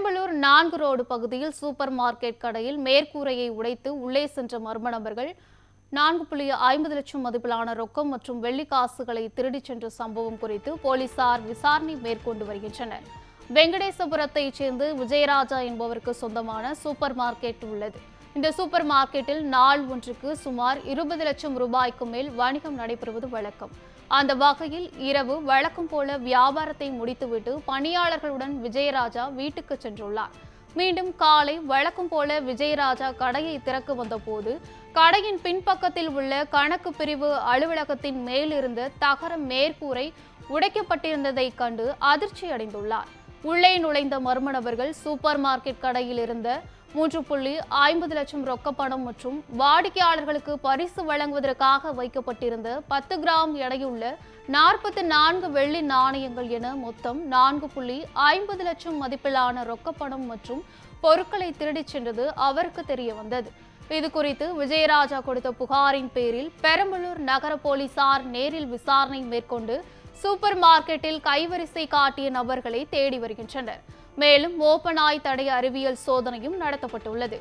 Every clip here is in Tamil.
பெரம்பலூர் 4 ரோடு பகுதியில் சூப்பர் மார்க்கெட் கடையில் மேற்கூரையை உடைத்து உள்ளே சென்ற மர்ம நபர்கள் 4.50 லட்சம் மதிப்பிலான ரொக்கம் மற்றும் வெள்ளி காசுகளை திருடிச் சென்ற சம்பவம் குறித்து போலீசார் விசாரணை மேற்கொண்டு வருகின்றனர். வெங்கடேசபுரத்தைச் சேர்ந்து விஜயராஜா என்பவருக்கு சொந்தமான சூப்பர் மார்க்கெட் உள்ளது. இந்த சூப்பர் மார்க்கெட்டில் நாள் ஒன்றுக்கு சுமார் 20 லட்சம் ரூபாய்க்கு மேல் வணிகம் நடைபெறுவது வழக்கம். அந்த வகையில் இரவு வழக்கம் போல வியாபாரத்தை முடித்துவிட்டு பணியாளர்களுடன் விஜயராஜா வீட்டுக்கு சென்றுள்ளார். மீண்டும் காலை வழக்கம் போல விஜயராஜா கடையை திறக்க வந்தபோது கடையின் பின்பக்கத்தில் உள்ள கணக்கு பிரிவு அலுவலகத்தின் மேலிருந்த தகர மேற்கூரை உடைக்கப்பட்டிருந்ததை கண்டு அதிர்ச்சி அடைந்துள்ளார். உள்ளே நுழைந்த மர்ம நபர்கள் சூப்பர் மார்க்கெட் கடையில் இருந்த 3.50 லட்சம் ரொக்கப்பணம் மற்றும் வாடிக்கையாளர்களுக்கு பரிசு வழங்குவதற்காக வைக்கப்பட்டிருந்த 10 கிராம் எடையுள்ள 44 வெள்ளி நாணயங்கள் என மொத்தம் 4.50 லட்சம் மதிப்பிலான ரொக்கப்பணம் மற்றும் பொருட்களை திருடிச் சென்றது அவருக்கு தெரிய வந்தது. இதுகுறித்து விஜயராஜா கொடுத்த புகாரின் பேரில் பெரம்பலூர் நகர போலீசார் நேரில் விசாரணை மேற்கொண்டு சூப்பர் மார்க்கெட்டில் கைவரிசை காட்டிய நபர்களை தேடி வருகின்றனர். மேலும் மோப்பநாய் தடை அறிவியல் சோதனையும் நடத்தப்பட்டுள்ளது.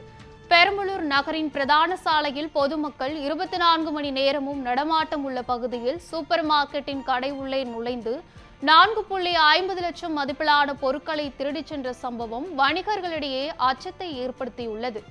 பெரம்பலூர் நகரின் பிரதான சாலையில் பொதுமக்கள் 24 மணி நேரமும் நடமாட்டம் உள்ள பகுதியில் சூப்பர் மார்க்கெட்டின் கடை உள்ளே நுழைந்து 4.50 லட்சம் மதிப்பிலான பொருட்களை திருடிச் சென்ற சம்பவம் வணிகர்களிடையே அச்சத்தை ஏற்படுத்தியுள்ளது.